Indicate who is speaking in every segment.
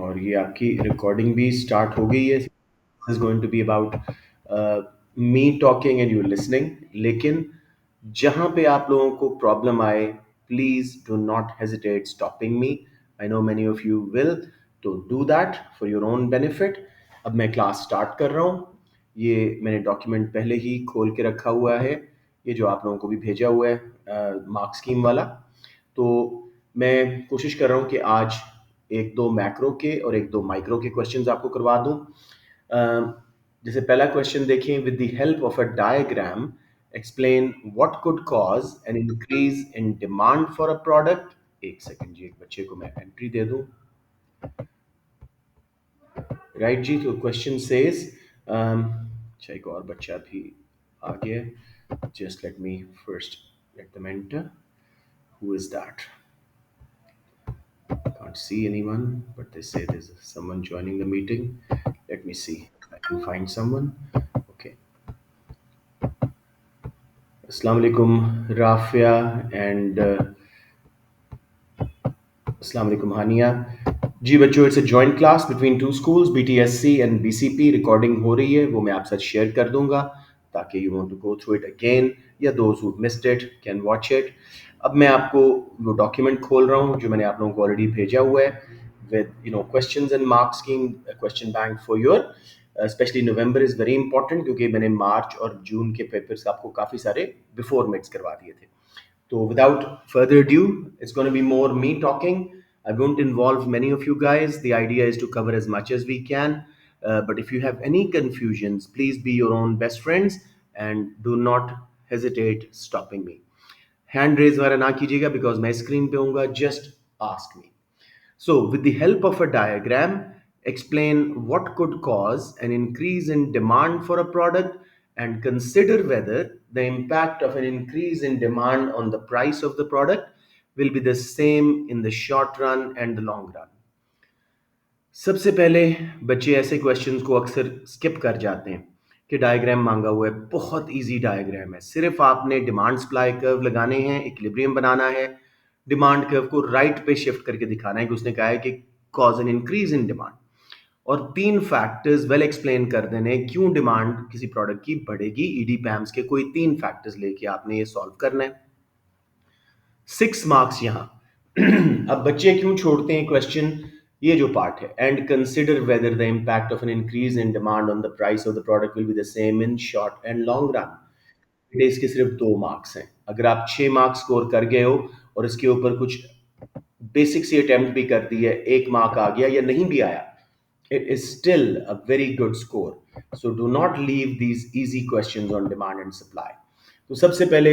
Speaker 1: और ये आपकी रिकॉर्डिंग भी स्टार्ट हो गई है. Is going to be about me talking and you listening. लेकिन जहां पे आप लोगों को प्रॉब्लम आए, please do not hesitate stopping me. I know many of you will, तो do that for your own benefit. अब मैं क्लास स्टार्ट कर रहा हूँ. ये मैंने डॉक्यूमेंट पहले ही खोल के रखा हुआ है, ये जो आप लोगों को भी भेजा हुआ है मार्क स्कीम वाला. तो मैं कोशिश कर रहा हूँ कि आज एक दो मैक्रो के और एक दो माइक्रो के क्वेश्चंस आपको करवा दूं. जैसे पहला क्वेश्चन देखें. With the help of a diagram explain what could cause an increase in demand for a product. एक सेकंड जी, एक बच्चे को मैं एंट्री दे दूं. राइट जी, तो क्वेश्चन सेज, अच्छा एक और बच्चा भी आ गया. Just let me first let them enter. Who is that? Can't see anyone, but they say there's someone joining the meeting. Let me see if I can find someone. Okay. Assalamu alaikum, Rafia, and Assalamu alaikum, Hania. जी बच्चों, it's a joint class between two schools, BTSC and BCP. Recording हो रही है, वो मैं आप साथ share कर दूंगा ताकि you want to go through it again या those who missed it can watch it. अब मैं आपको वो डॉक्यूमेंट खोल रहा हूँ जो मैंने आप लोगों को ऑलरेडी भेजा हुआ है with questions and mark scheme, a question bank for your especially November is very important क्योंकि मैंने मार्च और जून के पेपर्स आपको काफ़ी सारे बिफोर मिड्स करवा दिए थे. So without further ado, it's going to be more me talking. I won't involve many of you guys. The idea is to cover as much as we can. But if you have any confusions, please be your own best friends and do not hesitate stopping me. Hand raise वाला ना कीजिएगा because मैं screen पे हूँगा. Just ask me. So, with the help of a diagram, explain what could cause an increase in demand for a product and consider whether the impact of an increase in demand on the price of the product will be the same in the short run and the long run. सबसे पहले बच्चे ऐसे questions को अक्सर skip कर जाते हैं कि डायग्राम मांगा हुआ है. बहुत इजी डायग्राम है, सिर्फ आपने डिमांड सप्लाई कर्व लगाने हैं, इक्विलिब्रियम बनाना है, डिमांड कर्व को राइट पे शिफ्ट करके दिखाना है कि उसने कहा है कि cause an increase in demand, और तीन फैक्टर्स वेल एक्सप्लेन कर देने क्यों डिमांड किसी प्रोडक्ट की बढ़ेगी. ईडी पैम्स के कोई तीन फैक्टर्स लेके आपने ये सॉल्व करना है. 6 मार्क्स यहां. अब बच्चे क्यों छोड़ते हैं क्वेश्चन, ये जो पार्ट है, and consider whether the impact of an increase in demand on the price of the product will be the same in short and long run. इसके सिर्फ 2 मार्क्स हैं. अगर आप 6 मार्क्स स्कोर कर गए हो और इसके ऊपर कुछ बेसिक सी अटेम्प्ट भी कर दी है, 1 मार्क आ गया या नहीं भी आया, it is still a very good score. So do not leave these easy questions on demand and supply. तो सबसे पहले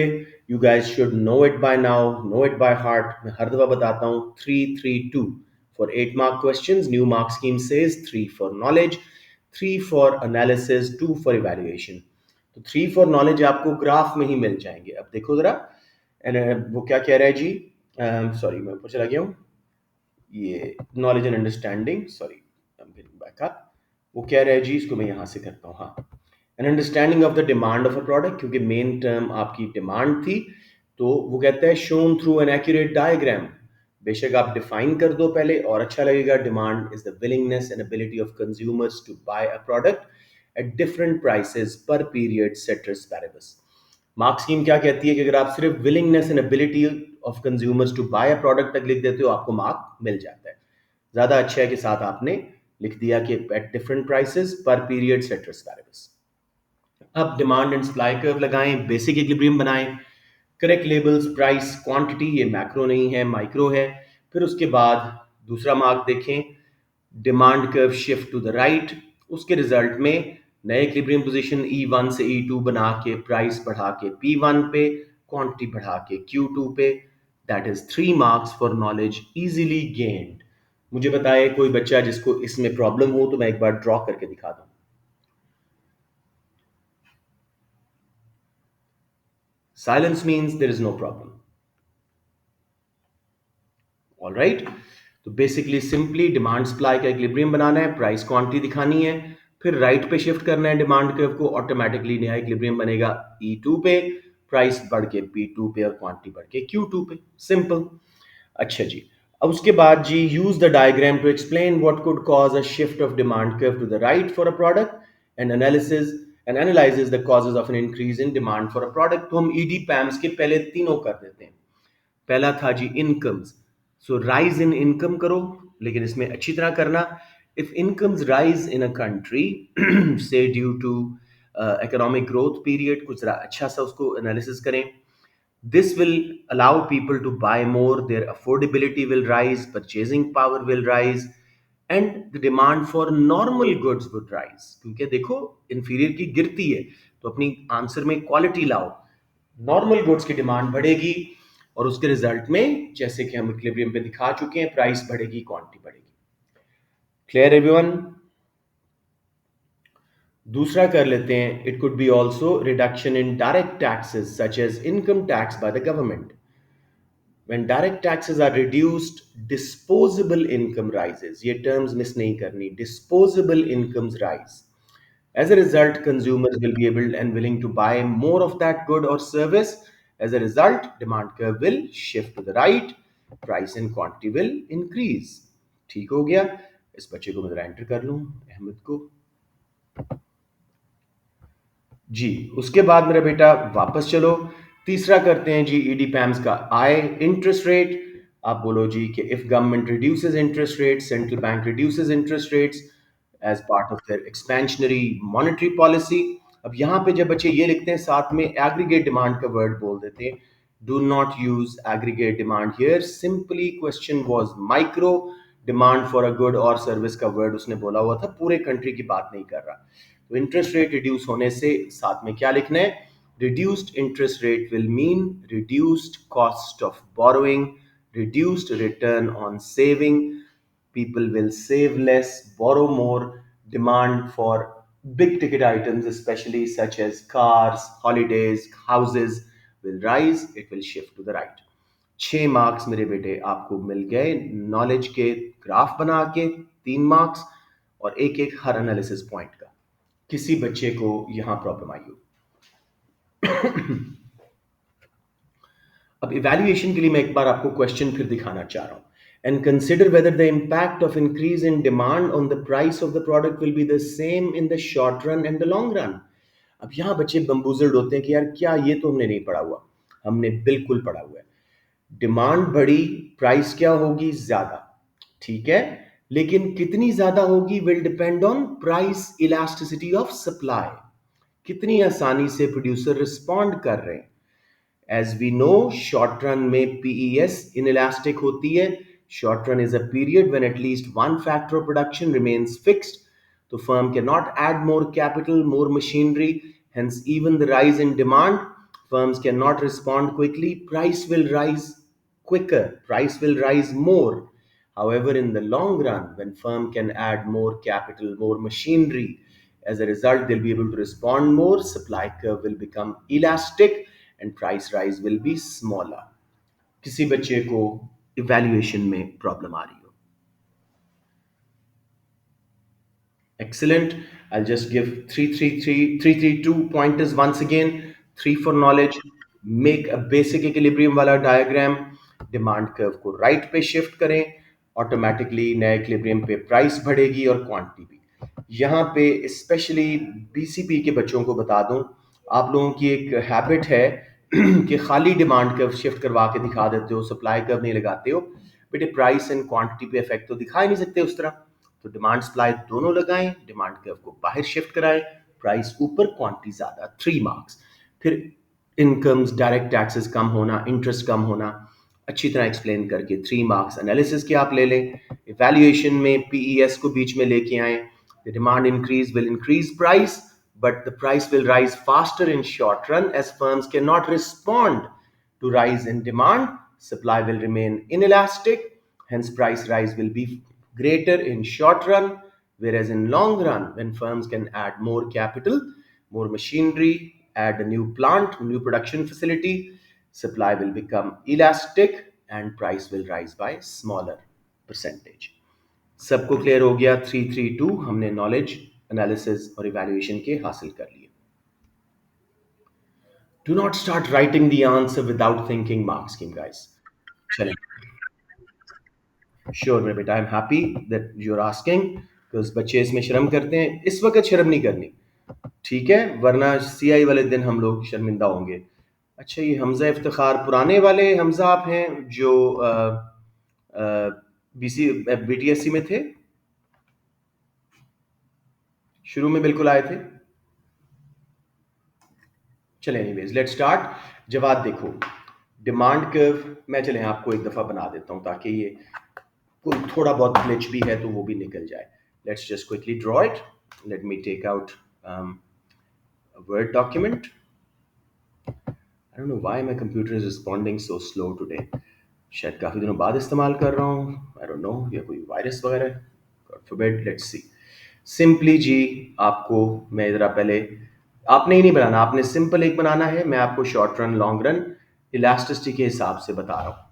Speaker 1: you guys should know it by now, know it by heart. मैं हर दफा बताता हूँ 3-3-2 for 8 mark questions. New mark scheme says 3 for knowledge, 3 for analysis, 2 for evaluation. तो 3 for knowledge आपको graph में ही मिल जाएंगे. अब देखो जरा, वो क्या कह रहा है जी. सॉरी मैं ऊपर चला गया हूँ. ये knowledge and understanding, sorry I am getting back up. वो कह रहा है जी, इसको मैं यहाँ से करता हूँ. हाँ, an understanding of the demand of a product, क्योंकि मेन टर्म आपकी डिमांड थी. तो वो कहता है shown through an accurate diagram. बेशक आप डिफाइन कर दो पहले और अच्छा लगेगा. Demand is the willingness and ability of consumers to buy a product at different prices per period ceteris paribus. Mark scheme क्या कहती है कि अगर आप सिर्फ willingness and ability of consumers to buy a product तक लिख देते हो, आपको मार्क मिल जाता है. ज्यादा अच्छा है कि साथ आपने लिख दिया कि eight different prices per period ceteris पैरेबस. अब डिमांड एंड सप्लाई कर्व लगाएं, बेसिक इक्विलिब्रियम बनाएं, करेक्ट लेबल्स, प्राइस, क्वांटिटी. ये मैक्रो नहीं है, माइक्रो है. फिर उसके बाद दूसरा मार्क देखें, demand curve shift to the right. उसके रिजल्ट में नए इक्विलिब्रियम पोजीशन E1 से E2 बना के प्राइस बढ़ा के P1 पे, क्वांटिटी बढ़ा के Q2 पे. That is 3 marks for knowledge easily gained. मुझे बताए कोई बच्चा जिसको इसमें प्रॉब्लम हो, तो मैं एक बार ड्रॉ करके दिखा दूं. Silence means there is no problem. All right. तो बेसिकली सिंपली डिमांड सप्लाई का इक्विलिब्रियम बनाना है, प्राइस क्वांटिटी दिखानी है, फिर राइट पे शिफ्ट करना है डिमांड कर्व को. ऑटोमेटिकली नया इक्विलिब्रियम बनेगा E2 पे, प्राइस बढ़ के P2 पे और क्वांटिटी बढ़ के Q2 पे. सिंपल. अच्छा जी, अब उसके बाद जी use the diagram to explain what could cause a shift of demand curve to the right for a product and analysis and analyses the causes of an increase in demand for a product. तो हम ED पैम्स के पहले तीनों कर देते हैं। पहला था जी incomes. So rise in income करो, लेकिन इसमें अच्छी तरह करना। If incomes rise in a country say due to economic growth period, कुछ जरा अच्छा सा उसको एनालिसिस करें। This will allow people to buy more, their affordability will rise, purchasing power will rise, and the demand for normal goods would rise। क्योंकि देखो inferior की गिरती है, तो अपनी आंसर में क्वालिटी लाओ, नॉर्मल गुड्स की डिमांड बढ़ेगी, और उसके रिजल्ट में जैसे कि हम इक्विलिब्रियम पे दिखा चुके हैं, प्राइस बढ़ेगी, क्वांटिटी बढ़ेगी। Clear everyone? दूसरा कर लेते हैं, it could be also reduction in direct taxes such as income tax by the government. When direct taxes are reduced, disposable income rises। ये terms miss नहीं करनी, disposable incomes rise। As a result, consumers will be able and willing to buy more of that good or service। As a result, demand curve will shift to the right, price and quantity will increase। ठीक हो गया? इस बच्चे को मैं जरा enter कर लूं, अहमद को। जी, उसके बाद मेरा बेटा वापस चलो। तीसरा करते हैं जी ईडी पैम्स का आय इंटरेस्ट रेट। आप बोलो जी कि if government reduces interest rate, central bank reduces interest rates as part of their expansionary monetary policy. अब यहाँ पे जब बच्चे ये लिखते हैं, साथ में एग्रीगेट डिमांड का वर्ड बोल देते हैं। Do not use aggregate demand here, simply question was micro demand for a good और सर्विस का वर्ड उसने बोला हुआ था, पूरे कंट्री की बात नहीं कर रहा। तो इंटरेस्ट रेट रिड्यूस होने से साथ में क्या लिखना है? Reduced interest rate will mean reduced cost of borrowing, reduced return on saving, people will save less, borrow more, demand for big ticket items especially such as cars, holidays, houses will rise, it will shift to the right। 6 marks मेरे बेटे आपको मिल गए knowledge के graph बना के, 3 marks, और एक एक हर एनालिसिस पॉइंट का। किसी बच्चे को यहां प्रॉब्लम आई हो? अब इवैल्यूएशन के लिए मैं एक बार आपको क्वेश्चन फिर दिखाना चाह रहा हूं। And consider whether the impact of increase in demand on the price of the product will be the same in the short run and the long run. अब यहां बच्चे बम्बूजल्ड होते हैं कि यार क्या ये तो हमने नहीं पढ़ा हुआ। हमने बिल्कुल पढ़ा हुआ है। डिमांड बढ़ी, प्राइस क्या होगी? ज्यादा। ठीक है, लेकिन कितनी ज्यादा होगी will depend on price elasticity of supply. कितनी आसानी से प्रोड्यूसर रिस्पॉन्ड कर रहे हैं। As we know, short run में पीईएस inelastic होती है। Short run is a period when at least one factor of production remains fixed। तो firm cannot add more capital, more machinery, hence even the rise in demand, firms cannot respond quickly, price will rise quicker, price will rise more। However, in the long run, when firm can add more capital, more machinery, as a result, they'll be able to respond more, supply curve will become elastic, and price rise will be smaller। किसी बच्चे को evaluation में problem आ रही हो? Excellent। I'll just give 332 pointers once again. 3 for knowledge. Make a basic equilibrium वाला diagram। Demand curve को right पे shift करें, ऑटोमेटिकली नए इक्विलिब्रियम पे प्राइस बढ़ेगी और क्वांटिटी भी। यहाँ पे स्पेशली बीसीपी के बच्चों को बता दूं, आप लोगों की एक हैबिट है कि खाली डिमांड कर्व शिफ्ट करवा के दिखा देते हो, सप्लाई कर्व नहीं लगाते हो। बेटे प्राइस एंड क्वांटिटी पे इफेक्ट तो दिखा ही नहीं सकते उस तरह। तो डिमांड सप्लाई दोनों लगाएं, डिमांड कर्व को बाहर शिफ्ट कराएं, प्राइस ऊपर, क्वांटिटी ज्यादा। 3 मार्क्स। फिर इनकम्स, डायरेक्ट टैक्सेस कम होना, इंटरेस्ट कम होना, अच्छी तरह एक्सप्लेन करके 3 मार्क्स एनालिसिस के आप ले लें। इवैल्यूएशन में पीईएस को बीच में लेके आए। The demand increase will increase price, but the price will rise faster in short run as firms cannot respond to rise in demand, supply will remain inelastic, hence price rise will be greater in short run, whereas in long run, when firms can add more capital, more machinery, add a new plant, new production facility, supply will become elastic and price will rise by smaller percentage। सबको clear हो गया? 332 हमने knowledge, analysis और evaluation के हासिल कर लिए। Do not start writing the answer without thinking marks scheme guys. चलें। श्योर मेरे बेटा, I am happy that you are asking, because बच्चे इसमें शर्म करते हैं। इस वक्त शर्म नहीं करनी, ठीक है, वरना सीआई वाले दिन हम लोग शर्मिंदा होंगे। अच्छा, ये हमजा इफ्तिखार पुराने वाले हमजा आप हैं जो बीसी बीटीएससी में थे, शुरू में बिल्कुल आए थे। चले एनीवेज लेट्स स्टार्ट। जवाब देखो, डिमांड कर्व मैं चले आपको एक दफ़ा बना देता हूँ ताकि ये कोई थोड़ा बहुत ग्लिच भी है तो वो भी निकल जाए। Let's just quickly draw it. Let me take out word document. I don't know why my computer is responding so slow today. शायद काफ़ी दिनों बाद इस्तेमाल कर रहा हूँ, आई डोंट नो, या कोई वायरस वगैरह, God forbid. Let's see. Simply जी, आपको मैं ज़रा पहले, आपने ही नहीं बनाना, आपने सिंपल एक बनाना है। मैं आपको short run long run elasticity के हिसाब से बता रहा हूँ।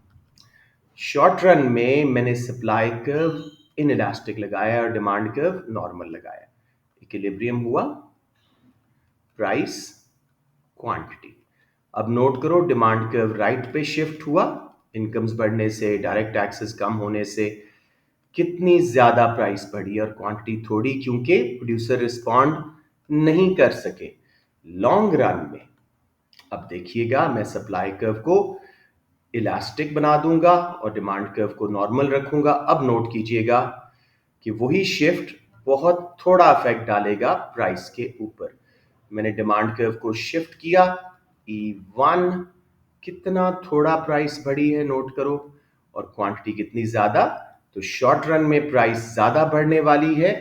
Speaker 1: शॉर्ट रन में मैंने सप्लाई कर्व इन इलास्टिक लगाया और डिमांड कर्व नॉर्मल लगाया। इक्विलिब्रियम हुआ, प्राइस, क्वांटिटी। अब नोट करो, डिमांड कर्व राइट पे शिफ्ट हुआ, इनकम्स बढ़ने से, डायरेक्ट टैक्सेस कम होने से कितनी ज्यादा प्राइस बढ़ी और क्वांटिटी थोड़ी, क्योंकि प्रोड्यूसर रिस्पॉन्ड नहीं कर सके। लॉन्ग रन में अब देखिएगा, मैं सप्लाई कर्व को इलास्टिक बना दूंगा और डिमांड कर्व को नॉर्मल रखूंगा। अब नोट कीजिएगा कि वही शिफ्ट बहुत थोड़ा इफेक्ट डालेगा प्राइस के ऊपर। मैंने डिमांड कर्व को शिफ्ट किया, E1 कितना थोड़ा प्राइस बढ़ी है नोट करो, और क्वांटिटी कितनी ज्यादा। तो शॉर्ट रन में प्राइस ज्यादा बढ़ने वाली है,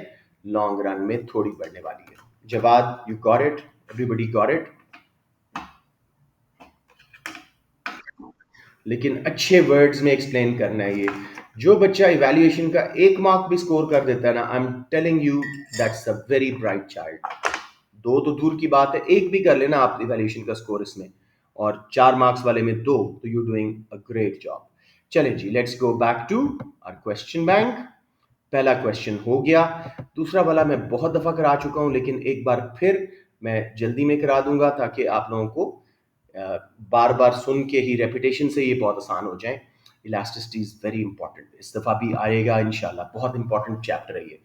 Speaker 1: लॉन्ग रन में थोड़ी बढ़ने वाली है। जवाब, you got it, everybody got it. लेकिन अच्छे वर्ड्स में एक्सप्लेन करना है ये। जो बच्चा इवैल्यूएशन का 1 मार्क भी स्कोर कर देता है ना, I am telling you that's a very bright child. दो तो दूर की बात है, एक भी कर लेना आप इवैल्यूएशन का स्कोर इसमें, और 4 मार्क्स वाले में दो, तो you doing a great job. चलें जी, let's go back to our question bank. पहला क्वेश्चन हो गया। दूसरा वाला मैं बहुत दफा करा चुका हूं, लेकिन एक बार फिर मैं जल्दी में करा दूंगा ताकि आप लोगों को बार बार सुन के ही रेपिटेशन से ये बहुत आसान हो जाए। इलास्टिसिटी इज वेरी इंपॉर्टेंट, इस दफा भी आएगा इंशाल्लाह, बहुत इंपॉर्टेंट चैप्टर है ये।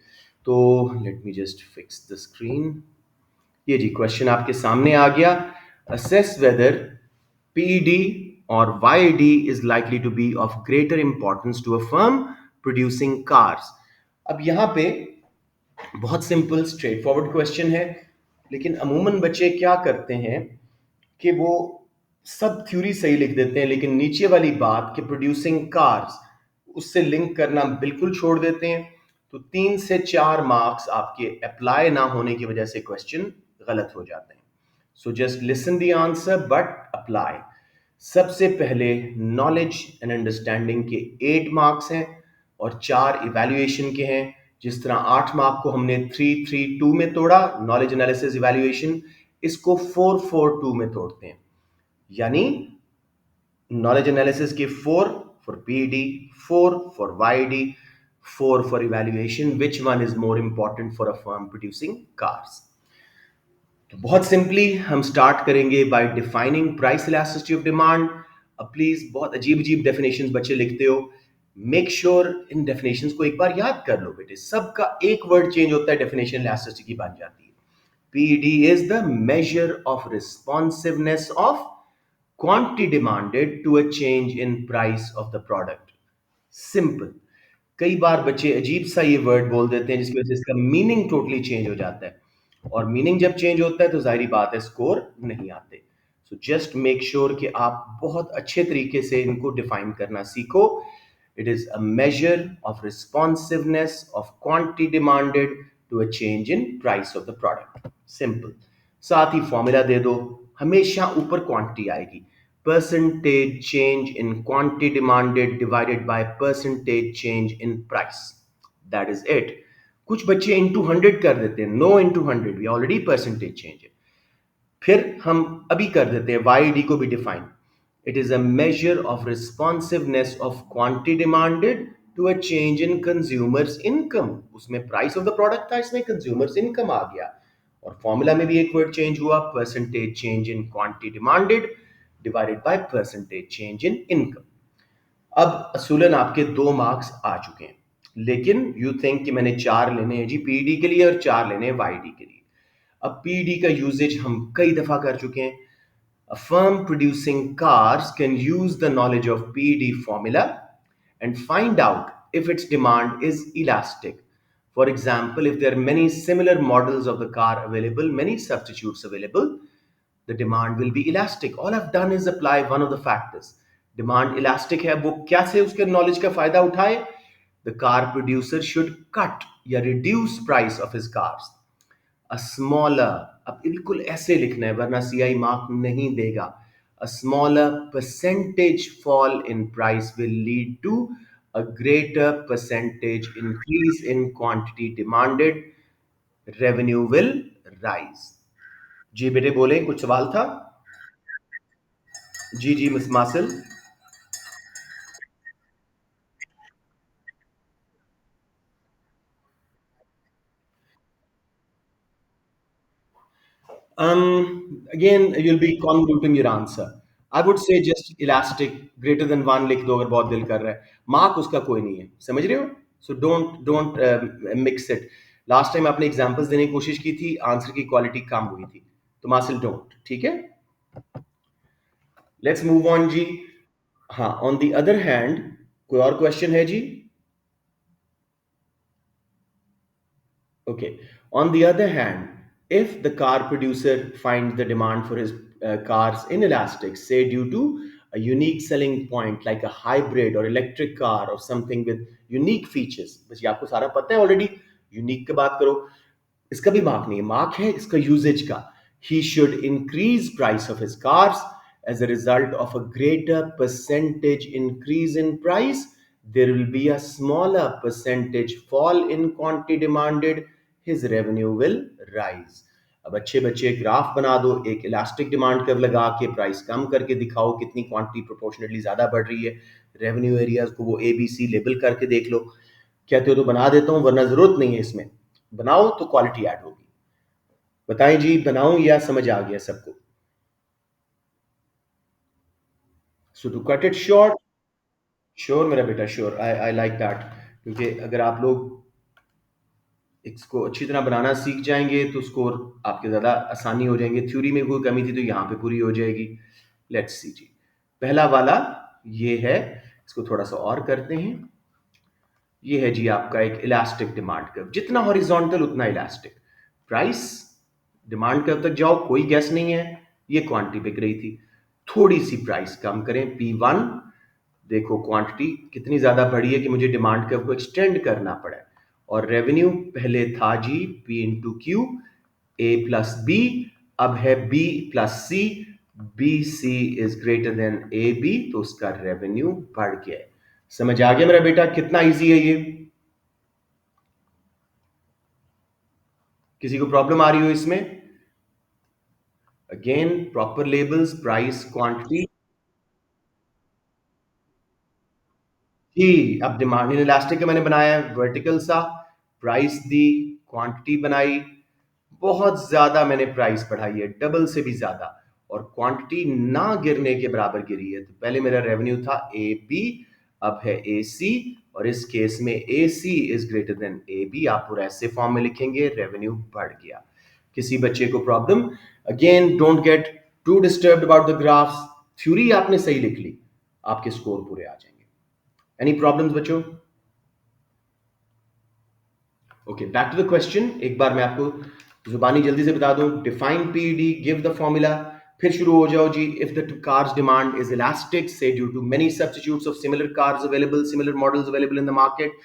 Speaker 1: तो let me just fix the screen. ये जी क्वेश्चन आपके सामने आ गया। असेस वेदर पीईडी और YED is likely to be of greater importance to a firm producing cars. अब यहां पे बहुत सिंपल स्ट्रेट फॉरवर्ड क्वेश्चन है, लेकिन अमूमन बच्चे क्या करते हैं कि वो सब थ्योरी सही लिख देते हैं, लेकिन नीचे वाली बात कि प्रोड्यूसिंग कार्स, उससे लिंक करना बिल्कुल छोड़ देते हैं। तो 3 से 4 मार्क्स आपके अप्लाई ना होने की वजह से क्वेश्चन गलत हो जाते हैं। So just listen the answer but apply. सबसे पहले नॉलेज एंड अंडरस्टैंडिंग के 8 मार्क्स हैं और 4 इवैल्यूएशन के हैं। जिस तरह 8 मार्क को हमने 3-3-2 में तोड़ा, नॉलेज एनालिसिस इवैल्यूएशन, इसको 4-4-2 में तोड़ते हैं। यानी नॉलेज एनालिसिस के 4 for PD, 4 for YD, 4 for evaluation. Which one is more important for a firm producing cars? तो बहुत सिंपली हम स्टार्ट करेंगे by defining price elasticity of demand. अब प्लीज, बहुत अजीब अजीब डेफिनेशंस बच्चे लिखते हो, मेक श्योर इन डेफिनेशंस को एक बार याद कर लो बेटे। सबका एक वर्ड चेंज होता है, डेफिनेशन इलास्टिसिटी की बन जाती है। PD is the major of responsiveness of quantity demanded to a change in price of the product. Simple. कई बार बच्चे अजीब सा ये वर्ड बोल देते हैं जिसकी वजह से इसका मीनिंग टोटली चेंज हो जाता है, और मीनिंग जब चेंज होता है तो जाहिर बात है स्कोर नहीं आते। सो जस्ट मेक श्योर कि आप बहुत अच्छे तरीके से इनको डिफाइन करना सीखो। It is a measure of responsiveness of quantity demanded to a change in price of the product. Simple. साथ ही फॉर्मूला दे दो, हमेशा ऊपर क्वांटिटी आएगी। Percentage change in quantity demanded divided by percentage change in price, that is it. कुछ बच्चे into 100 कर देते हैं, नो इंटू 100, ये ऑलरेडी परसेंटेज चेंज है। फिर हम अभी कर देते हैं वाईडी को भी define. It is a measure of responsiveness of quantity demanded to a change in consumers income. उसमें प्राइस ऑफ द प्रोडक्ट था, इसमें कंज्यूमर्स इनकम आ गया, और फॉर्मूला में भी एक वर्ड चेंज हुआ, percentage change in quantity demanded divided by percentage change in income. अब असूलन आपके 2 मार्क्स आ चुके हैं, लेकिन यू थिंक कि मैंने 4 लेने हैं जी पीडी के लिए और 4 लेने हैं वाईडी के लिए। अब पीडी का यूजेज हम कई दफा कर चुके हैं। A firm producing cars can use the knowledge of PED formula and find out if its demand is elastic. For example, if there are many similar models of the car available, many substitutes available, the demand will be elastic. All I've done is apply one of the factors. Demand elastic है, वो कैसे उसके knowledge का फायदा उठाए? The car producer should cut या reduce price of his cars. A smaller, अब बिल्कुल ऐसे लिखना है वरना सीआई मार्क नहीं देगा. A smaller percentage fall in price will lead to a greater percentage increase in quantity demanded. Revenue will rise. जी बेटे बोले कुछ सवाल था? जी जी miss मासिल. Again, you'll be convoluting your answer. I would say just elastic greater than one लिख दो अगर बहुत दिल कर रहा है. मार्क उसका कोई नहीं है, समझ रहे हो? So don't mix it. Last time आपने एग्जांपल्स देने की कोशिश की थी, आंसर की क्वालिटी कम हुई थी, तो मासिल डोंट. ठीक है, लेट्स मूव ऑन जी. हाँ, ऑन द अदर हैंड कोई और क्वेश्चन है जी? Okay. On the other hand, if the car producer finds the demand for his cars inelastic, say due to a unique selling point like a hybrid or electric car or something with unique features, बस ये आपको सारा पता है already. Unique की बात करो, इसका भी मार्क नहीं है, मार्क है इसका यूजेज का. He should increase price of his cars as a result of a greater percentage increase in price. There will be a smaller percentage fall in quantity demanded. His revenue will rise. अब अच्छे बच्चे graph बना दो, एक elastic demand curve लगा के price कम करके दिखाओ कितनी क्वांटिटी प्रोपोर्शनेटली ज्यादा बढ़ रही है. रेवेन्यू एरियाज को वो ए बी सी लेबल करके देख लो. कहते हो तो बना देता हूं, वरना जरूरत नहीं है इसमें. बनाओ तो क्वालिटी ऐड होगी. बताएं जी, बनाऊं या समझ आ गया सबको? So to cut it short, sure मेरा बेटा sure, I I like that. क्योंकि अगर आप लोग इसको अच्छी तरह बनाना सीख जाएंगे तो स्कोर आपके ज़्यादा आसानी हो जाएंगे. थ्योरी में कोई कमी थी तो यहाँ पे पूरी हो जाएगी. लेट्स सी जी. पहला वाला ये है, इसको थोड़ा सा और करते हैं. ये है जी आपका एक इलास्टिक डिमांड कर्व, जितना हॉरिजॉन्टल उतना इलास्टिक. प्राइस डिमांड कर्व तक जाओ, कोई गैस नहीं है, ये क्वांटिटी बिक रही थी. थोड़ी सी प्राइस कम करें P1, देखो क्वांटिटी कितनी ज्यादा बढ़ी है कि मुझे डिमांड कर्व को एक्सटेंड करना पड़ा. और रेवेन्यू पहले था जी P into Q, A plus B, अब है B plus C. B C is greater than A B, तो उसका रेवेन्यू बढ़ गया है. समझ आ गया मेरा बेटा कितना इजी है ये? किसी को प्रॉब्लम आ रही हो इसमें? Again proper labels, price, quantity. जी, अब डिमांड इन इलास्टिक का मैंने बनाया है वर्टिकल सा. प्राइस दी, क्वांटिटी बनाई, बहुत ज्यादा मैंने प्राइस बढ़ाई है, डबल से भी ज्यादा. और क्वांटिटी ना गिरने के बराबर गिरी है. तो पहले मेरा रेवेन्यू था ए बी, अब है ए सी. और इस केस में A C is greater than A B. आप पूरा ऐसे फॉर्म में लिखेंगे, रेवेन्यू बढ़ गया. किसी बच्चे को problem? Again don't get to disturbed about the graphs. Theory आपने सही लिख ली, आपके स्कोर पूरे आ जाएंगे. एनी प्रॉब्लम्स बच्चों? Okay, back to the question. एक बार मैं आपको जुबानी जल्दी से बता दूं. Define PD, give the formula. फिर शुरू हो जाओ जी. If the cars demand is elastic, say due to many substitutes of similar cars available, similar models available in the market,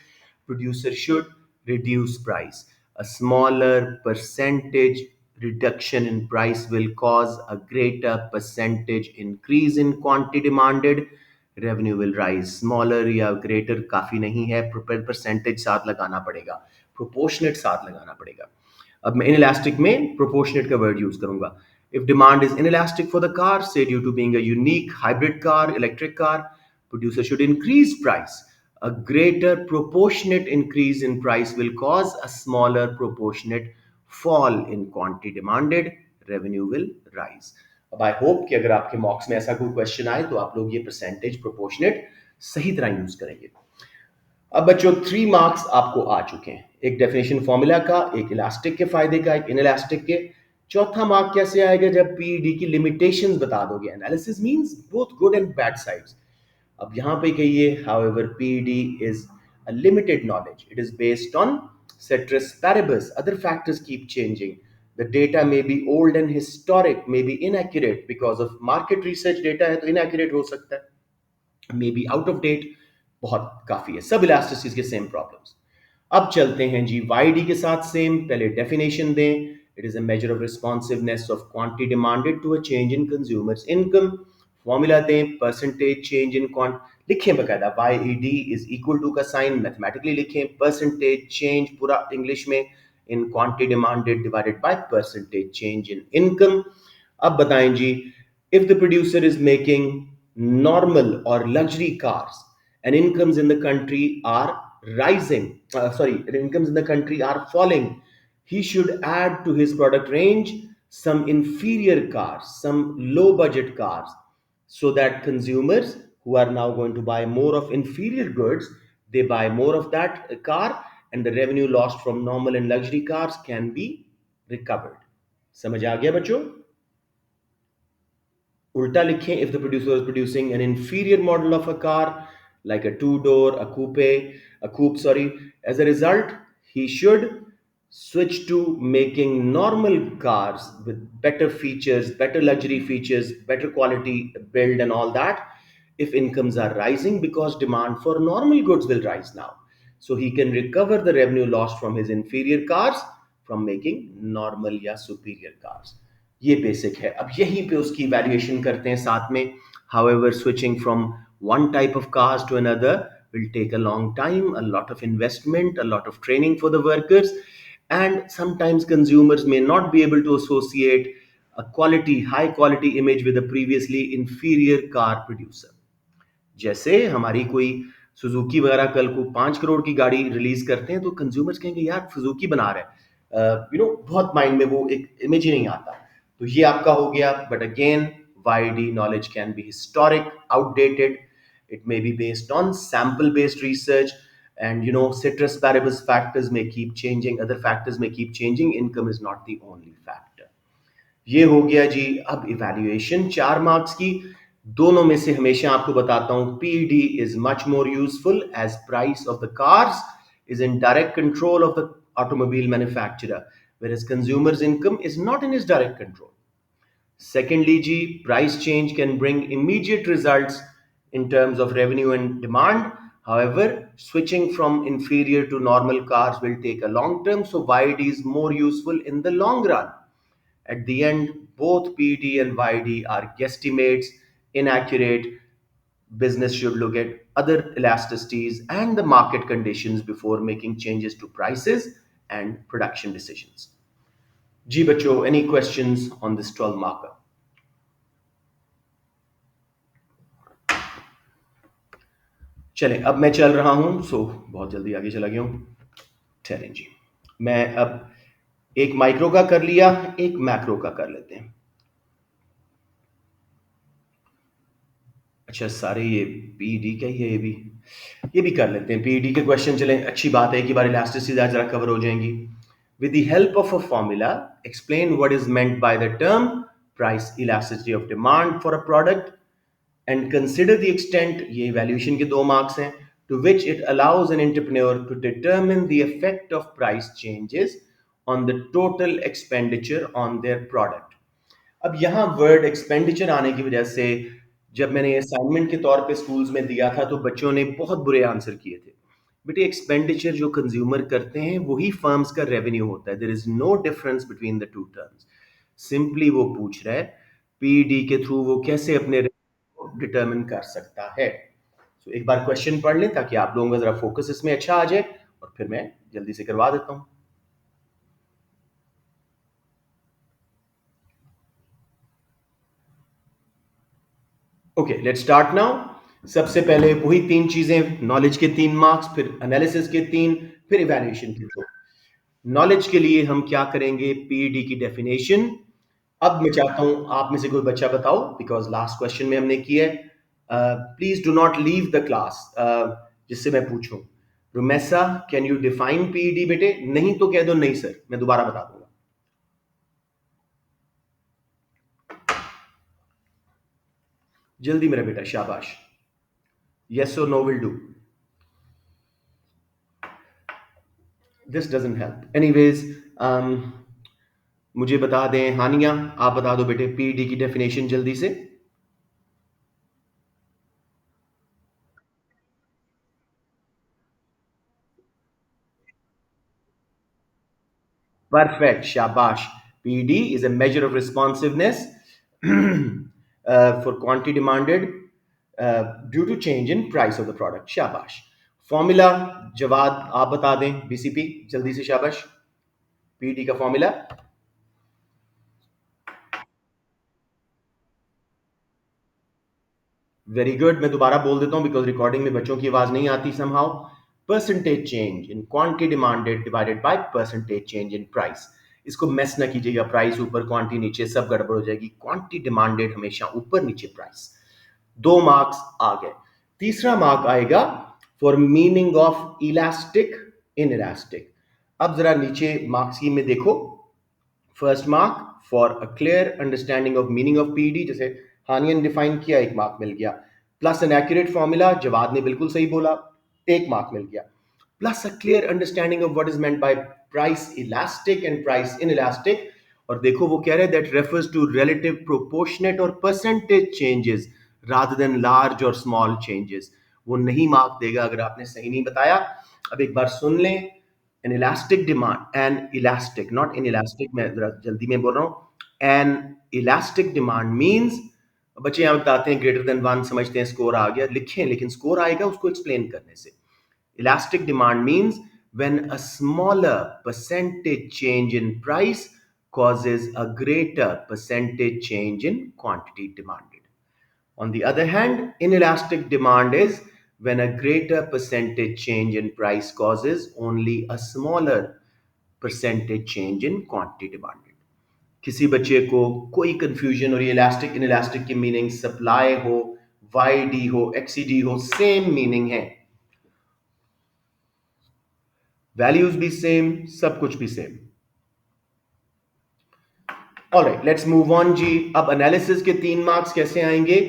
Speaker 1: producer should reduce price. A smaller percentage reduction in price will cause a greater percentage increase in quantity demanded. Revenue will rise. Smaller या greater काफी नहीं है, percentage साथ लगाना पड़ेगा, proportionate साथ लगाना पड़ेगा. अब मैं inelastic में proportionate का word use करूंगा. If demand is inelastic for the car, say due to being a unique hybrid car, electric car, producer should increase price. A greater proportionate increase in price will cause a smaller proportionate fall in quantity demanded. Revenue will rise. अब I hope कि अगर आपके मॉक्स में ऐसा कोई question आए तो आप लोग ये परसेंटेज प्रोपोर्शनेट सही तरह यूज करेंगे। अब बच्चों 3 मार्क्स आपको आ चुके हैं, एक डेफिनेशन फॉर्मूला का, एक इलास्टिक के फायदे का, एक इनइलास्टिक के। चौथा मार्क कैसे आएगा? जब पीईडी की लिमिटेशंस बता दोगे। Analysis means both good and bad sides. अब यहां पे कहिए, however PED is a limited knowledge, it is based on ceteris paribus, other factors keep changing, the data may be old and historic, may be inaccurate because of market research data है तो inaccurate हो सकता है, may be out of date, बहुत काफी है। सब इलास्टिसिटीज के सेम प्रॉब्लम्स। अब चलते हैं जी वाईडी के साथ सेम। पहले डेफिनेशन दें। It is a measure of responsiveness of quantity demanded to a change in consumers income. Formula दें, परसेंटेज चेंज इन क्वांट, लिखें बकायदा, Y E D is equal to का साइन मैथमेटिकली लिखें, परसेंटेज चेंज पूरा English में in quantity demanded divided by percentage change in income. अब बताएं जी, if the producer is making normal or luxury cars and incomes in the country are rising, incomes in the country are falling, he should add to his product range some inferior cars, some low budget cars, so that consumers who are now going to buy more of inferior goods, they buy more of that car, and the revenue lost from normal and luxury cars can be recovered. समझ आ गया बच्चों? उल्टा लिखें, if the producer is producing an inferior model of a car like a two door, a coupe, sorry, as a result he should switch to making normal cars with better features, better luxury features, better quality build and all that, if incomes are rising, because demand for normal goods will rise now, so he can recover the revenue lost from his inferior cars from making normal या superior cars. ये basic है। अब यहीं पे उसकी valuation करते हैं साथ में। However, switching from one type of cars to another will take a long time, a lot of investment, a lot of training for the workers, and sometimes consumers may not be able to associate a quality, high quality image with a previously inferior car producer. जैसे हमारी कोई Suzuki वगैरह कल को 5 करोड़ की गाड़ी release करते हैं तो कंज्यूमर्स कहेंगे यार सुजुकी बना रहे हैं, बहुत माइंड में वो एक इमेज ही नहीं आता। तो ये आपका हो गया। But again YD knowledge can be historic, outdated, it may be based on sample based research, and citrus paribus factors may keep changing, other factors may keep changing, income is not the only factor। ये हो गया जी। अब evaluation 4 marks की, दोनों में से हमेशा आपको बताता हूं PD is much more useful as price of the cars is in direct control of the automobile manufacturer, whereas consumers income is not in his direct control. Secondly, G, price change can bring immediate results in terms of revenue and demand. However, switching from inferior to normal cars will take a long term, so YD is more useful in the long run. At the end, both PD and YD are guesstimates, inaccurate. Business should look at other elasticities and the market conditions before making changes to prices and production decisions. जी बच्चों, any questions on this 12 marker? चलें, अब मैं चल रहा हूं, सो बहुत जल्दी आगे चला गया हूं। ठहरें जी, मैं अब एक माइक्रो का कर लिया, एक मैक्रो का कर लेते हैं। अच्छा, सारे ये पीईडी का ही है, ये भी कर लेते हैं। पीईडी के क्वेश्चन चलें, अच्छी बात है कि बार इलास्टिसिटी जरा कवर हो जाएंगी। With the help of a formula explain what is meant by the term price elasticity of demand for a product and consider the extent, ये वैल्यूएशन के 2 मार्क्स हैं, to which it allows an entrepreneur to determine the effect of price changes on the total expenditure on their product. अब यहाँ word expenditure आने की वजह से जब मैंने असाइनमेंट के तौर पे स्कूल्स में दिया था तो बच्चों ने बहुत बुरे आंसर किए थे। बेटे, एक्सपेंडिचर जो कंज्यूमर करते हैं वही फर्म्स का रेवेन्यू होता है। There is no difference between the two terms. Simply वो पूछ रहा है पीडी के थ्रू वो कैसे अपने रेवेन्यू को डिटरमिन कर सकता है। तो एक बार क्वेश्चन पढ़ लें ताकि आप लोगों का जरा फोकस इसमें अच्छा आ जाए, और फिर मैं जल्दी से करवा देता हूँ। Okay, let's start now. सबसे पहले वही 3 चीजें, नॉलेज के 3 मार्क्स, फिर एनालिसिस के 3, फिर इवैल्यूएशन के 2। नॉलेज के लिए हम क्या करेंगे? पीईडी की डेफिनेशन। अब मैं चाहता हूं आप में से कोई बच्चा बताओ, बिकॉज लास्ट क्वेश्चन में हमने किया है please do not leave the class जिससे मैं पूछूं। Rumesa, can you define PED बेटे? नहीं तो कह दो नहीं सर, मैं दोबारा बता दूंगा। जल्दी मेरा बेटा, शाबाश। यस और no will do. This doesn't help anyways. मुझे बता दें हानिया, आप बता दो बेटे पीईडी की डेफिनेशन जल्दी से। Perfect, shabash. PD is a measure of responsiveness for quantity demanded due to change in price of the product. शाबाश। फॉर्मूला जवाद आप बता दें बीसीपी जल्दी से, शाबाश। पीडी का फॉर्मूला। वेरी गुड, मैं दोबारा बोल देता हूं बिकॉज रिकॉर्डिंग में बच्चों की आवाज नहीं आती somehow. Percentage change in quantity demanded divided by percentage change in price. इसको मेस ना कीजिएगा, प्राइस ऊपर क्वांटिटी नीचे सब गड़बड़ हो जाएगी। क्वांटिटी डिमांडेड हमेशा ऊपर नीचे प्राइस। 2 मार्क्स आ गए। तीसरा मार्क आएगा for meaning of elastic inelastic. अब जरा नीचे मार्क्स की में देखो। First mark for a clear understanding of meaning of PD, जैसे हानियन डिफाइन किया, 1 मार्क मिल गया। Plus an accurate formula, Jawad ने बिल्कुल सही बोला, 1 मार्क मिल गया। Plus a clear understanding of what is meant by price elastic and price inelastic. और देखो वो कह रहे हैं that refers to relative proportionate और percentage changes rather than large और स्मॉल चेंजेस। वो नहीं मार्क देगा अगर आपने सही नहीं बताया। अब एक बार सुन लें। an elastic demand, an elastic, not inelastic, मैं जरा जल्दी में बोल रहा हूँ। an elastic demand means, बच्चे यहाँ बताते हैं ग्रेटर देन 1 समझते हैं स्कोर आ गया, लिखें, लेकिन स्कोर आएगा उसको एक्सप्लेन करने से। elastic demand means when a smaller percentage change in price causes a greater percentage change in quantity demanded. On the other hand, inelastic demand is when a greater percentage change in price causes only a smaller percentage change in quantity demanded. किसी बच्चे को कोई confusion, और ये elastic inelastic की meaning supply हो, Y D हो, XED हो, सेम मीनिंग है। वैल्यूज भी सेम, सब कुछ भी same. Alright, let's move on जी। अब एनालिसिस के 3 मार्क्स कैसे आएंगे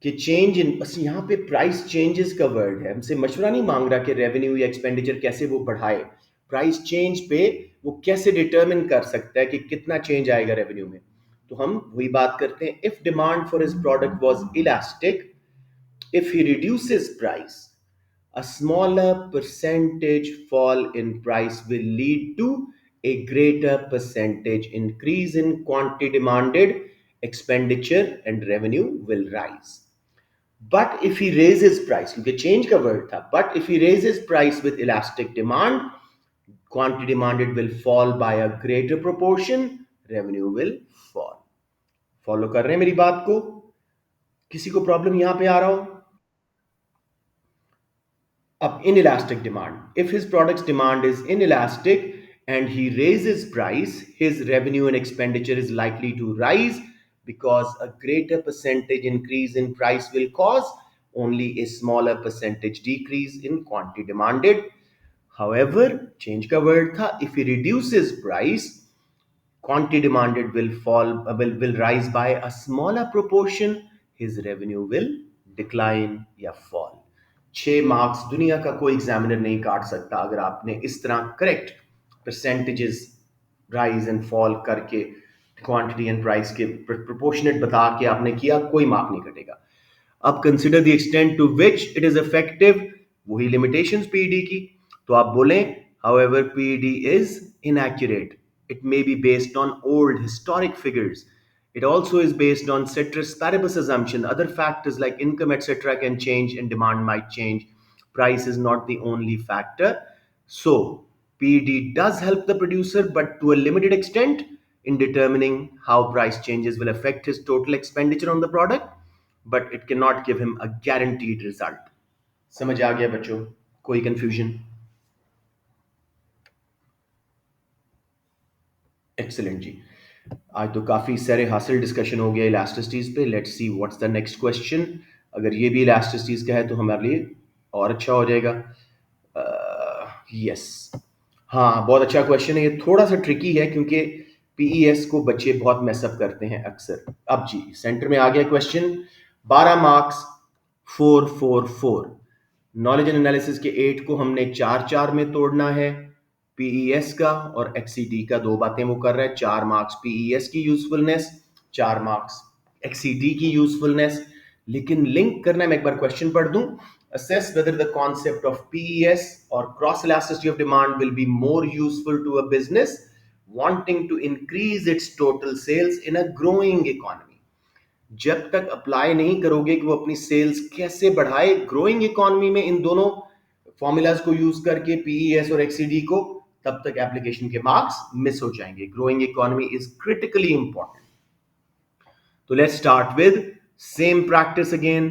Speaker 1: कि चेंज इन, बस यहाँ पे प्राइस चेंजेस का वर्ड है, हमसे मशवरा नहीं मांग रहा कि रेवेन्यू या एक्सपेंडिचर कैसे वो बढ़ाए। प्राइस चेंज पे वो कैसे डिटरमिन कर सकता है कि कितना चेंज आएगा रेवेन्यू में। तो हम वही बात करते हैं, if demand for his product was elastic, if he reduces price, a smaller percentage fall in price will lead to a greater percentage increase in quantity demanded, expenditure and revenue will rise. But if he raises price, क्योंकि change का word था, but if he raises price with elastic demand, quantity demanded will fall by a greater proportion, revenue will fall. Follow कर रहे हैं मेरी बात को? किसी को प्रॉब्लम यहां पे आ रहा हो? Up inelastic demand. If his product's demand is inelastic and he raises price, his revenue and expenditure is likely to rise because a greater percentage increase in price will cause only a smaller percentage decrease in quantity demanded. However, change का word था, if he reduces price, quantity demanded will fall will rise by a smaller proportion, his revenue will decline या fall. 6 marks दुनिया का कोई examiner नहीं काट सकता अगर आपने इस तरह correct percentages rise and fall करके क्वांटिटी एंड प्राइस के प्रोपोर्शनेट बता के आपने किया, कोई मार्क नहीं कटेगा। अब consider the extent to which it is effective, वही लिमिटेशंस पीईडी की। तो आप बोलें however PED is inaccurate, it may be based on old historic figures, it also is based on ceteris paribus assumption, other factors like income etc can change and demand might change, price is not the only factor. So PED does help the producer but to a limited extent in determining how price changes will affect his total expenditure on the product, but it cannot give him a guaranteed result. समझ आ गया बच्चों? कोई confusion? Excellent जी। आज तो काफी सारे हासिल डिस्कशन हो गया इलास्टिसिटीज पे। Let's see what's the next question. अगर ये भी इलास्टिसिटीज का है तो हमारे लिए और अच्छा हो जाएगा। यस, हाँ, बहुत अच्छा क्वेश्चन है। ये थोड़ा सा ट्रिकी है क्योंकि पीईएस को बच्चे बहुत मैसअप करते हैं अक्सर। अब जी सेंटर में आ गया question, 12 marks, 4 4 4। Knowledge and analysis के 8 को हमने 4 4 में तोड़ना है। पीईएस का और एक्सीडी का दो बातें वो कर रहा है, 4 मार्क्स पीईएस की यूजफुलनेस, 4 मार्क्स एक्सीडी की यूजफुलनेस। लेकिन लिंक करना है, मैं एक बार क्वेश्चन पढ़ दूं। Assess whether the concept of PES or cross elasticity of demand will be more useful to a business wanting to increase its total sales in a growing economy। जब तक apply नहीं करोगे कि वो अपनी सेल्स कैसे बढ़ाए ग्रोइंग इकोनॉमी में, इन दोनों फॉर्मूलाज को यूज करके, पीईएस और एक्सीडी को, तब तक एप्लीकेशन के मार्क्स मिस हो जाएंगे। Growing economy is critically important. तो let's start with same practice again.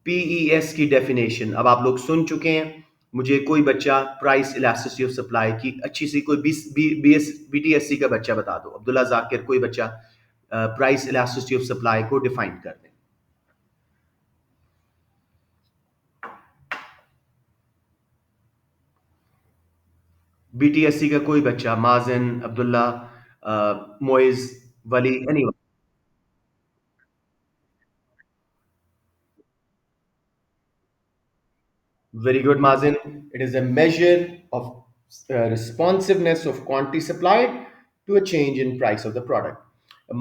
Speaker 1: PES की डेफिनेशन अब आप लोग सुन चुके हैं। मुझे कोई बच्चा प्राइस इलास्टिसिटी ऑफ सप्लाई की अच्छी सी कोई बीटीएससी का बच्चा बता दो। अब्दुल्ला जाकिर, कोई बच्चा प्राइस इलास्टिसिटी ऑफ सप्लाई को डिफाइन कर दें। बीटीएससी का कोई बच्चा, माजिन, अब्दुल्ला, मोइज, वली, anyone. Very good, Mazin. It is a measure of responsiveness of quantity supplied to a change in price of the product.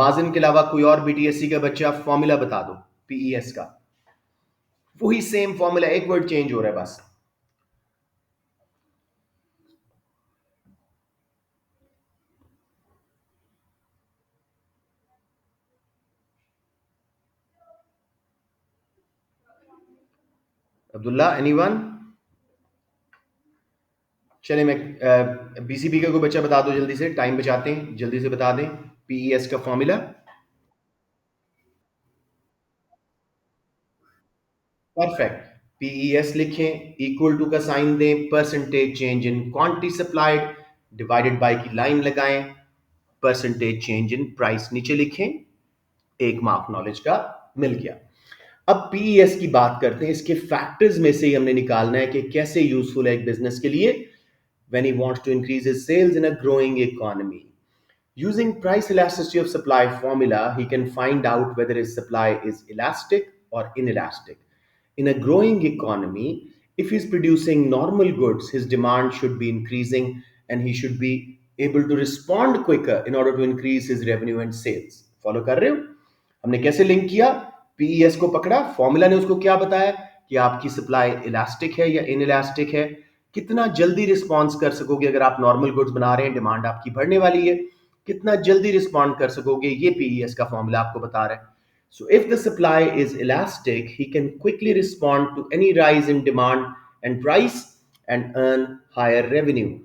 Speaker 1: माजिन के अलावा कोई और बीटीएससी का बच्चा फॉर्मूला बता दो पीईएस का। वही सेम फॉर्मूला, एक वर्ड चेंज हो रहा है बस। अब्दुल्ला, एनीवन? चले, मैं बीसीपी का कोई बच्चा बता दो जल्दी से, टाइम बचाते हैं, जल्दी से बता दें पीईएस का फॉर्मूला। परफेक्ट। पीईएस लिखें, इक्वल टू का साइन दें, percentage change in quantity supplied, divided by की लाइन लगाएं, परसेंटेज चेंज इन प्राइस नीचे लिखें। एक मार्क नॉलेज का मिल गया। अब पीईएस की बात करते हैं। इसके फैक्टर्स में से ही हमने निकालना है कि कैसे यूजफुल है एक बिजनेस के लिए when he wants to increase his sales in a growing economy. Using price elasticity of supply formula, he can find out whether his supply is elastic or inelastic. In a growing economy, if he's producing normal goods, his demand should be increasing and he should be able to respond quicker in order to increase his revenue and sales. Follow कर रहे हो? हमने कैसे link किया? PES को पकड़ा, formula ने उसको क्या बताया कि आपकी सप्लाई इलास्टिक है या इनइलास्टिक है, कितना जल्दी रिस्पॉन्स कर सकोगे अगर आप नॉर्मल गुड्स बना रहे हैं, डिमांड आपकी बढ़ने वाली है, कितना जल्दी रिस्पॉन्ड कर सकोगे, ये पीईएस का फॉर्मूला आपको बता रहा है। So if the supply is elastic, he can quickly respond to any rise in demand and price and earn higher revenue.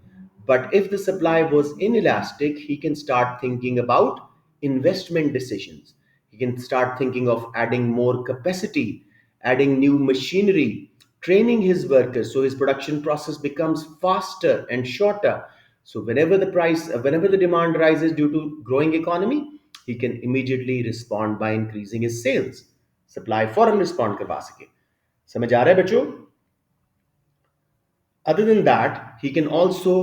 Speaker 1: But if the supply was inelastic, he can start thinking about investment decisions. He can start thinking of adding more capacity, adding new machinery, training his workers so his production process becomes faster and shorter. So whenever the demand rises due to growing economy, he can immediately respond by increasing his sales. Supply फौरन respond करवा सके। समझ आ रहा है बच्चों? Other than that, he can also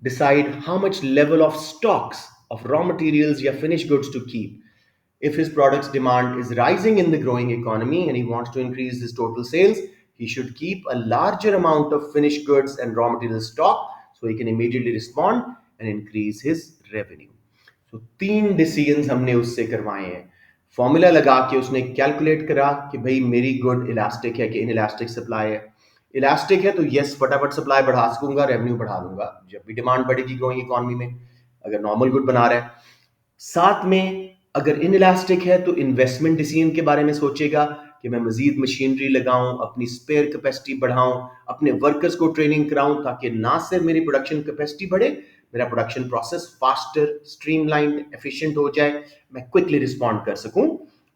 Speaker 1: decide how much level of stocks of raw materials or finished goods to keep. If his product's demand is rising in the growing economy and he wants to increase his total sales, he should keep a larger amount of finished goods and raw material stock so he can immediately respond and increase his revenue. So तीन decisions हमने उससे करवाए हैं। Formula लगा के उसने calculate करा कि भाई मेरी गुड इलास्टिक है कि इन इलास्टिक सप्लाई है। इलास्टिक है तो यस, फटाफट सप्लाई बढ़ा सकूंगा, रेवेन्यू बढ़ा दूंगा जब भी डिमांड बढ़ेगी ग्रोइंग इकोनॉमी में, अगर नॉर्मल गुड बना रहा है। साथ में अगर इन इलास्टिक है तो इन्वेस्टमेंट डिसीजन के बारे में सोचेगा कि मैं मजीद मशीनरी लगाऊं, अपनी स्पेयर कैपेसिटी बढ़ाऊं, अपने वर्कर्स को ट्रेनिंग कराऊं, ताकि ना सिर्फ मेरी प्रोडक्शन कैपेसिटी बढ़े, मेरा production process faster, streamlined, efficient हो जाए, मैं क्विकली रिस्पॉन्ड कर सकूं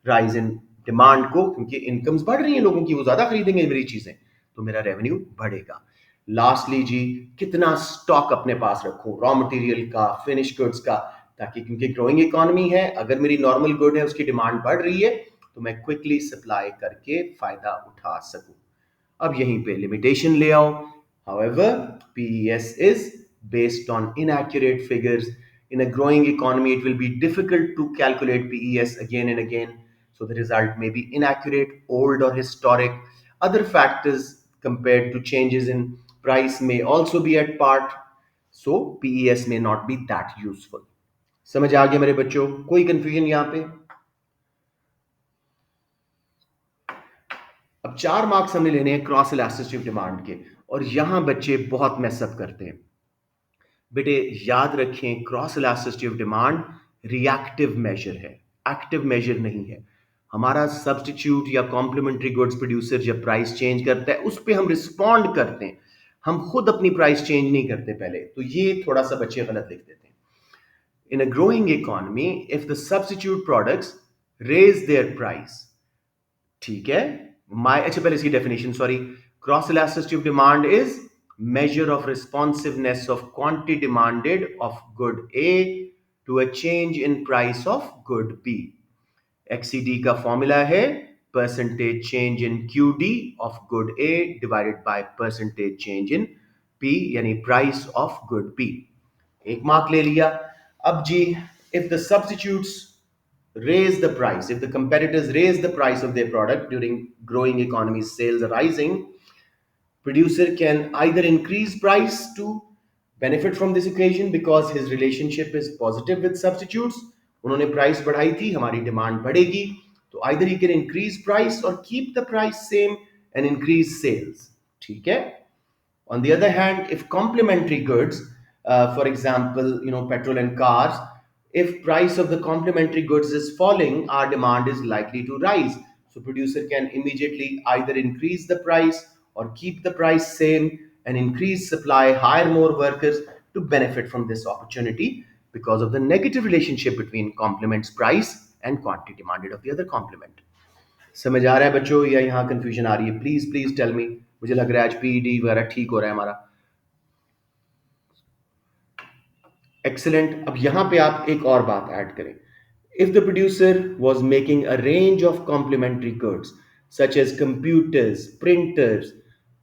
Speaker 1: राइज इन डिमांड को, क्योंकि इनकम्स बढ़ रही हैं लोगों की, वो ज्यादा खरीदेंगे मेरी चीजें, तो मेरा रेवेन्यू बढ़ेगा। लास्टली जी, कितना स्टॉक अपने पास रखूं, रॉ मटेरियल का, फिनिश गुड्स का, ताकि क्योंकि ग्रोइंग इकोनॉमी है, अगर मेरी नॉर्मल गुड है उसकी डिमांड बढ़ रही है तो मैं क्विकली सप्लाई करके फायदा उठा सकूं। अब यहीं पे लिमिटेशन ले आओ। However, PES is based on inaccurate figures. In a growing economy, it will be difficult to calculate PES again and again. So the result may be inaccurate, old, or historic. Other factors compared to changes in price may also be at part. So PES may not be that useful. समझ आ गया मेरे बच्चों? कोई confusion यहाँ पे? अब 4 marks हमें लेने हैं क्रॉस इलास्टिसिटी डिमांड के, और यहां बच्चे बहुत मैसअप करते हैं। बेटे याद रखें, cross elasticity of demand reactive measure है, एक्टिव मेजर नहीं है। हमारा सब्स्टिट्यूट या कॉम्प्लीमेंट्री गुड्स प्रोड्यूसर जब प्राइस चेंज करता है उस पर हम रिस्पॉन्ड करते हैं, हम खुद अपनी प्राइस चेंज नहीं करते पहले। तो ये थोड़ा सा बच्चे गलत लिख देते हैं। In a growing economy, if the substitute products raise their price, ठीक है, माय अच्छा पहले इसकी definition, sorry, cross elasticity of demand is measure of responsiveness of quantity demanded of good A to a change in price of good B. XCD का formula है percentage change in QD of good A divided by percentage change in P, यानी price of good B। एक mark ले लिया। अब जी, if the substitutes raise the price, if the competitors raise the price of their product during growing economies, sales are rising, producer can either increase price to benefit from this equation because his relationship is positive with substitutes. उन्होंने price बढ़ाई थी, हमारी demand बढ़ेगी, तो either he can increase price or keep the price same and increase sales, ठीक है। On the other hand, if complementary goods, for example, petrol and cars, if price of the complementary goods is falling, our demand is likely to rise. So producer can immediately either increase the price or keep the price same and increase supply, hire more workers to benefit from this opportunity because of the negative relationship between complement's price and quantity demanded of the other complement. समझ आ रहा है बच्चों, या यहाँ confusion आ रही है? Please please tell me. मुझे लग रहा है आज पीईडी वगैरह ठीक हो रहा है हमारा। एक्सीलेंट। अब यहां पे आप एक और बात ऐड करें। If the producer was making a range of complementary goods such as computers, printers,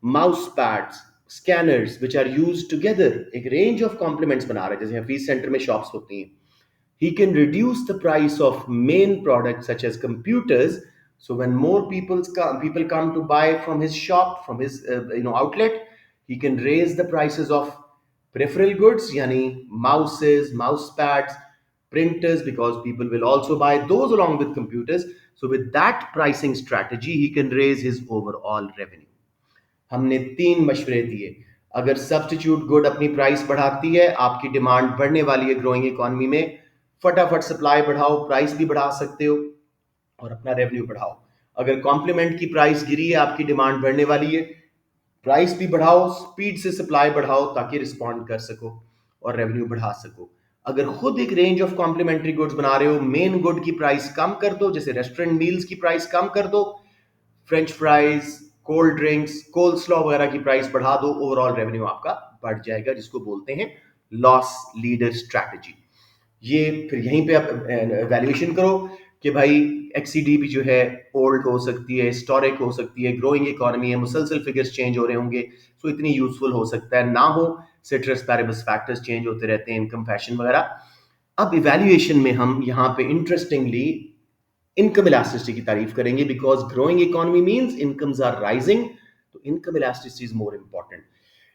Speaker 1: mouse pads, scanners which are use together, एक रेंज ऑफ कॉम्प्लीमेंट्स बना रहे हैं, जैसे हफीज सेंटर में शॉप्स होती हैं, he can reduce the price of main products such as computers. So when more people come to buy from his shop, from his outlet, he can raise the prices of peripheral goods, yani mouses, mouse pads, printers, because people will also buy those along with computers. So with that pricing strategy, he can raise his overall revenue. हमने 3 मशवरे दिए। अगर substitute good अपनी price बढ़ाती है, आपकी demand बढ़ने वाली है ग्रोइंग इकोनॉमी में, फटाफट सप्लाई बढ़ाओ, प्राइस भी बढ़ा सकते हो और अपना रेवेन्यू बढ़ाओ। अगर कॉम्प्लीमेंट की प्राइस गिरी है, आपकी डिमांड बढ़ने वाली है, प्राइस भी बढ़ाओ, स्पीड से सप्लाई बढ़ाओ ताकि रिस्पॉन्ड कर सको और रेवेन्यू बढ़ा सको। अगर खुद एक रेंज ऑफ कॉम्प्लीमेंट्री गुड्स बना रहे हो, मेन गुड की प्राइस कम कर दो, जैसे रेस्टोरेंट मील्स की प्राइस कम कर दो, French fries, cold drinks, coleslaw वगैरह की प्राइस बढ़ा दो, ओवरऑल रेवेन्यू आपका बढ़ जाएगा, जिसको बोलते हैं लॉस लीडर स्ट्रैटेजी। ये फिर यहीं पे आप वैल्यूएशन करो कि भाई एक्सीडी भी जो है ओल्ड हो सकती है, हिस्टोरिक हो सकती है, ग्रोइंग इकोनॉमी है, मुसलसल फिगर्स चेंज हो रहे होंगे, सो इतनी यूजफुल हो सकता है ना हो, सिट्रस पैरेबस फैक्टर्स चेंज होते रहते हैं, इनकम फैशन वगैरह। अब इवैल्यूएशन में हम यहाँ पे इंटरेस्टिंगली इनकम इलास्टिसिटी की तारीफ करेंगे, because growing economy means incomes are rising, तो income elasticity is more important.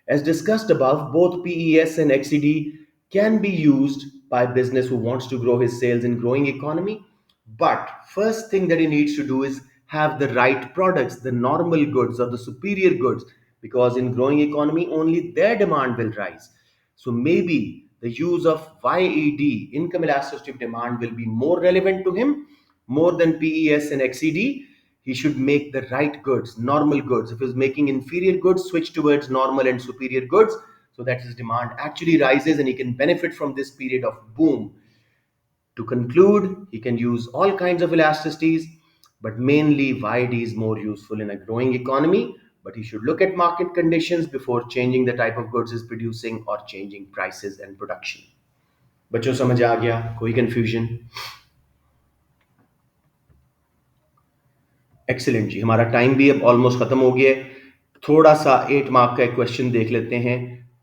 Speaker 1: As discussed above, both PES and XCD can be used by business who wants to grow his sales in growing economy. But first thing that he needs to do is have the right products, the normal goods or the superior goods, because in growing economy only their demand will rise. So maybe the use of YED, income elasticity of demand, will be more relevant to him more than PES and XED. He should make the right goods, normal goods. If he's making inferior goods, switch towards normal and superior goods so that his demand actually rises and he can benefit from this period of boom. To conclude, he can use all kinds of elasticities, but mainly YD is more useful in a growing economy. But he should look at market conditions before changing the type of goods he's producing or changing prices and production. बच्चों समझ आ गया? कोई confusion? Excellent जी, हमारा time भी अब almost खत्म हो गया है। थोड़ा सा 8 मार्क का एक क्वेश्चन देख लेते हैं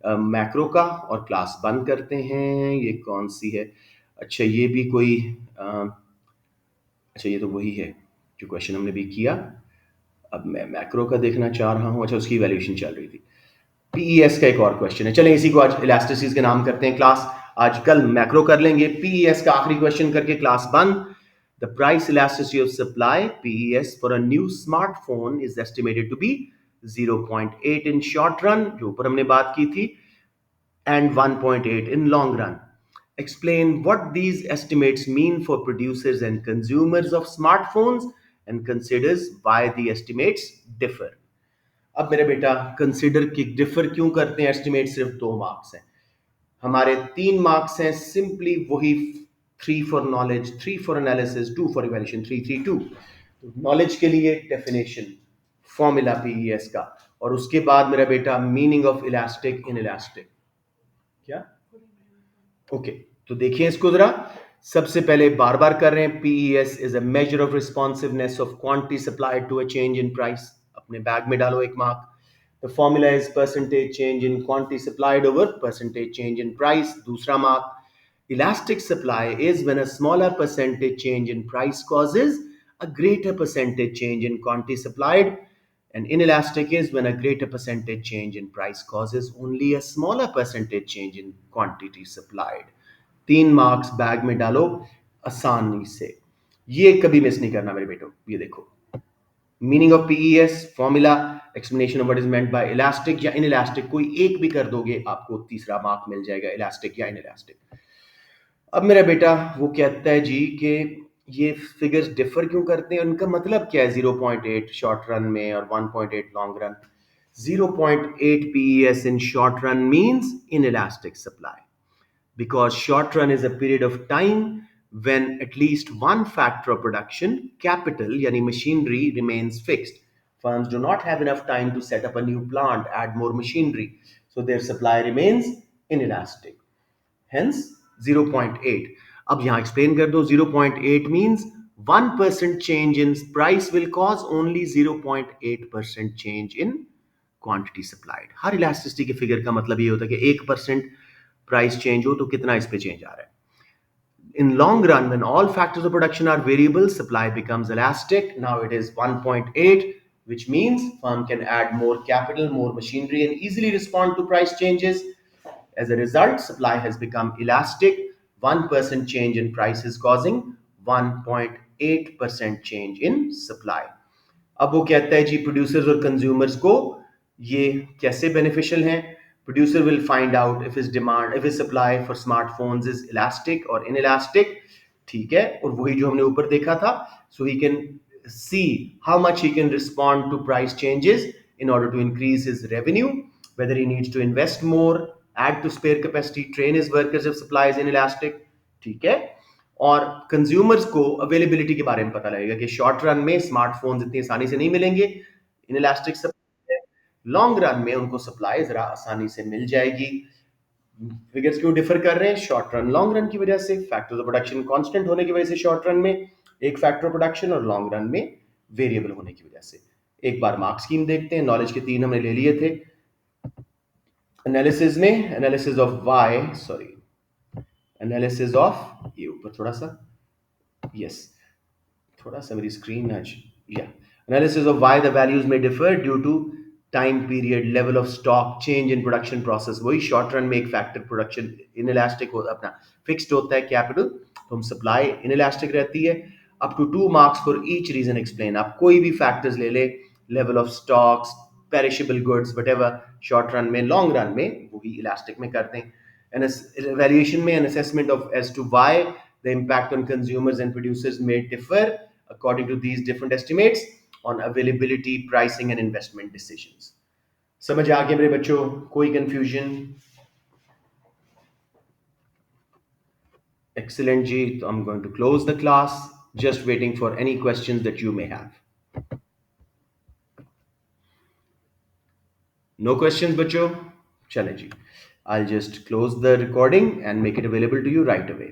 Speaker 1: मैक्रो का, और क्लास बंद करते हैं। ये कौन सी है? अच्छा, ये भी कोई अच्छा, ये तो वही है जो क्वेश्चन हमने भी किया। अब मैं मैक्रो का देखना चाह रहा हूँ। अच्छा, उसकी वैल्यूएशन चल रही थी। पीईएस का एक और क्वेश्चन है। चलें, इसी को आज इलास्टिसिटीज के नाम करते हैं क्लास। आज कल मैक्रो कर लेंगे। पीईएस का आखिरी क्वेश्चन करके क्लास बंद। The price elasticity of supply PES for a new smartphone is estimated to be 0.8 in short run, जो ऊपर हमने बात की थी, and 1.8 in long run. Explain what these estimates mean for producers and consumers of smartphones and considers why the estimates differ. अब मेरे बेटा, consider की डिफर क्यों करते हैं? एस्टिमेट सिर्फ 2 मार्क्स हैं, हमारे 3 मार्क्स हैं। सिंपली वही 3 for knowledge, 3 for analysis, 2 for evaluation, 3 3 2। Knowledge के लिए डेफिनेशन, फॉर्मूला पीईएस का, और उसके बाद मेरा बेटा meaning of elastic in elastic. क्या? ओके, तो देखिए इसको जरा। सबसे पहले बार बार कर रहे हैं, PES is a measure of responsiveness of quantity supplied to a change in price. अपने बैग में डालो 1 mark. The formula is percentage change in quantity supplied over percentage change in price, दूसरा mark. Elastic supply is when a smaller percentage change in price causes a greater percentage change in quantity supplied, and inelastic is when a greater percentage change in price causes only a smaller percentage change in quantity supplied. 3 marks bag में डालो आसानी से। ये कभी miss नहीं करना मेरे बेटो। ये देखो, meaning of PES, formula, explanation of what is meant bye elastic या इनइलास्टिक, कोई एक भी कर दोगे आपको तीसरा मार्क मिल जाएगा, इलास्टिक या इनइलास्टिक। अब मेरा बेटा वो कहता है जी कि ये फिगर्स डिफर क्यों करते हैं, उनका मतलब क्या है? 0.8 शॉर्ट रन में और 1.8 long run. 0.8 PES in short run means inelastic supply, because short run is a period of time when at least one factor of production, capital yani machinery, remains fixed. Firms do not have enough time to set up a new plant, add more machinery, so their supply remains inelastic. Hence 0.8. अब यहां explain कर दो। 0.8 means 1% change in price will cause only 0.8% change in quantity supplied. Her elasticity के figure का मतलब ये होता है कि 1% प्राइस चेंज हो तो कितना इस पे चेंज आ रहा है। In long run, when all factors of production are variable, supply becomes elastic. Now it is 1.8, which means firm can add more capital, more machinery, and easily respond to price changes. As a result, supply has become elastic. 1% change in price is causing 1.8% change in supply. अब वो कहता है जी producers और consumers को ये कैसे beneficial हैं। Producer will find out if is demand, if is supply for smartphones is elastic और इनइलास्टिक। ठीक है, और वही जो हमने ऊपर देखा था। So he can see how much he can respond to price changes in order to increase his revenue, whether he needs to invest more, add to spare capacity, train his workers if supply is inelastic. ठीक है, और consumers को availability के बारे में पता लगेगा कि शॉर्ट रन में स्मार्टफोन्स इतनी आसानी से नहीं मिलेंगे, इनइलास्टिक सप्लाई है। लॉन्ग रन में उनको सप्लाई जरा आसानी से मिल जाएगी। फिगर्स क्यों डिफर कर रहे हैं? शॉर्ट रन लॉन्ग रन की वजह से, फैक्टर्स ऑफ प्रोडक्शन कांस्टेंट होने की वजह से शॉर्ट रन में एक फैक्टर ऑफ प्रोडक्शन, और लॉन्ग रन में वेरिएबल होने की वजह से। एक बार मार्क स्कीम देखते हैं। नॉलेज के 3 हमने ले लिए थे। एनालिसिस में analysis of Y, sorry, analysis of, ये ऊपर थोड़ा सा, यस, थोड़ा सा मेरी स्क्रीन आज, या analysis of why the values में differ due to time period, level of stock, change in production process. वही शॉर्ट रन में एक फैक्टर प्रोडक्शन इनइलास्टिक होता, अपना फिक्स्ड होता है कैपिटल, तो हम सप्लाई इनइलास्टिक रहती है। Up to 2 marks for each reason explain. आप कोई भी फैक्टर्स ले ले, level of stocks, perishable goods, whatever, short run में, लॉन्ग रन में वही इलास्टिक में करते हैं। Evaluation में an assessment of as to why the impact on consumers and producers may differ according to these different estimates on availability, pricing and investment decisions. समझ आ गया मेरे बच्चों? कोई कंफ्यूजन? Excellent जी, तो I'm going to close the class, just waiting for any questions that you may have. No questions बच्चों? चलें जी, I'll just close the recording and make it available to you right away.